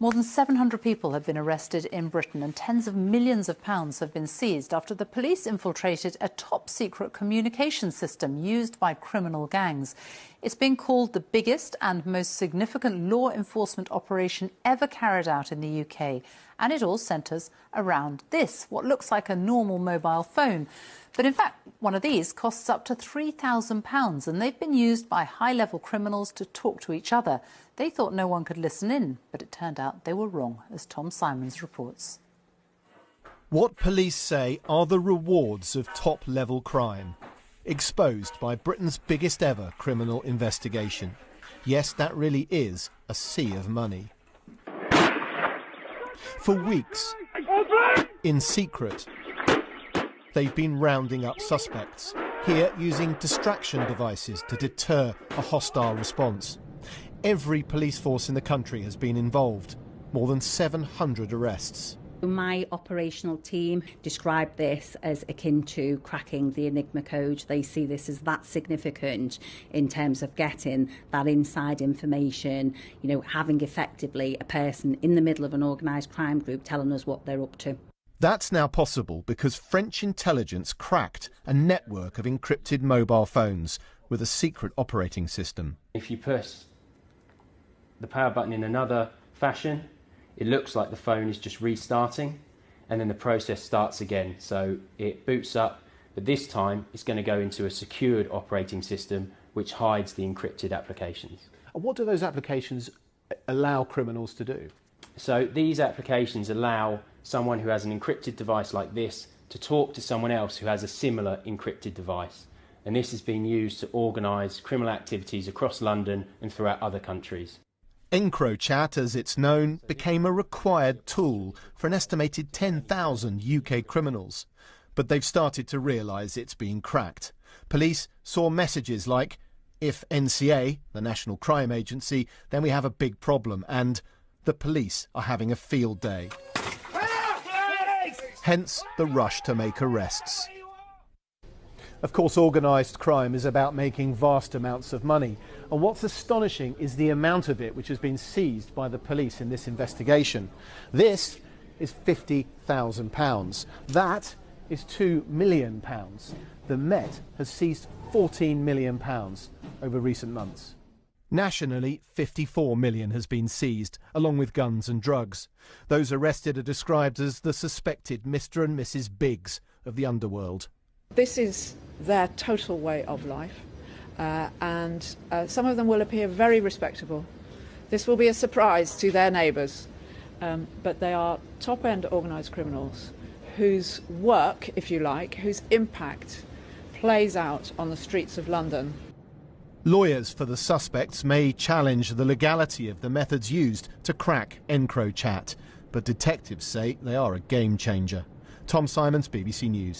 More than 700 people have been arrested in Britain and tens of millions of pounds have been seized after the police infiltrated a top-secret communication system used by criminal gangs. It's been called the biggest and most significant law enforcement operation ever carried out in the UK. And it all centres around this, what looks like a normal mobile phone. But in fact, one of these costs up to £3,000 and they've been used by high-level criminals to talk to each other. They thought no one could listen in, but it turned out they were wrong, as Tom Simons reports. What police say are the rewards of top-level crime, exposed by Britain's biggest ever criminal investigation. Yes, that really is a sea of money. For weeks, in secret, they've been rounding up suspects, here using distraction devices to deter a hostile response. Every police force in the country has been involved, more than 700 arrests. My operational team described this as akin to cracking the Enigma code. They see this as that significant in terms of getting that inside information, having effectively a person in the middle of an organised crime group telling us what they're up to. That's now possible because French intelligence cracked a network of encrypted mobile phones with a secret operating system. If you press the power button in another fashion, it looks like the phone is just restarting and then the process starts again. So it boots up, but this time it's going to go into a secured operating system which hides the encrypted applications. And what do those applications allow criminals to do? So these applications allow someone who has an encrypted device like this to talk to someone else who has a similar encrypted device. And this has been used to organise criminal activities across London and throughout other countries. EncroChat, as it's known, became a required tool for an estimated 10,000 UK criminals. But they've started to realise it's been cracked. Police saw messages like, if NCA, the National Crime Agency, then we have a big problem, and the police are having a field day. Hence the rush to make arrests. Of course, organised crime is about making vast amounts of money. And what's astonishing is the amount of it which has been seized by the police in this investigation. This is £50,000. That is £2 million. The Met has seized £14 million over recent months. Nationally, 54 million has been seized, along with guns and drugs. Those arrested are described as the suspected Mr. and Mrs. Biggs of the underworld. This is their total way of life, and some of them will appear very respectable. This will be a surprise to their neighbours, but they are top-end organised criminals whose work, if you like, whose impact plays out on the streets of London. Lawyers for the suspects may challenge the legality of the methods used to crack EncroChat, but detectives say they are a game changer. Tom Simons, BBC News.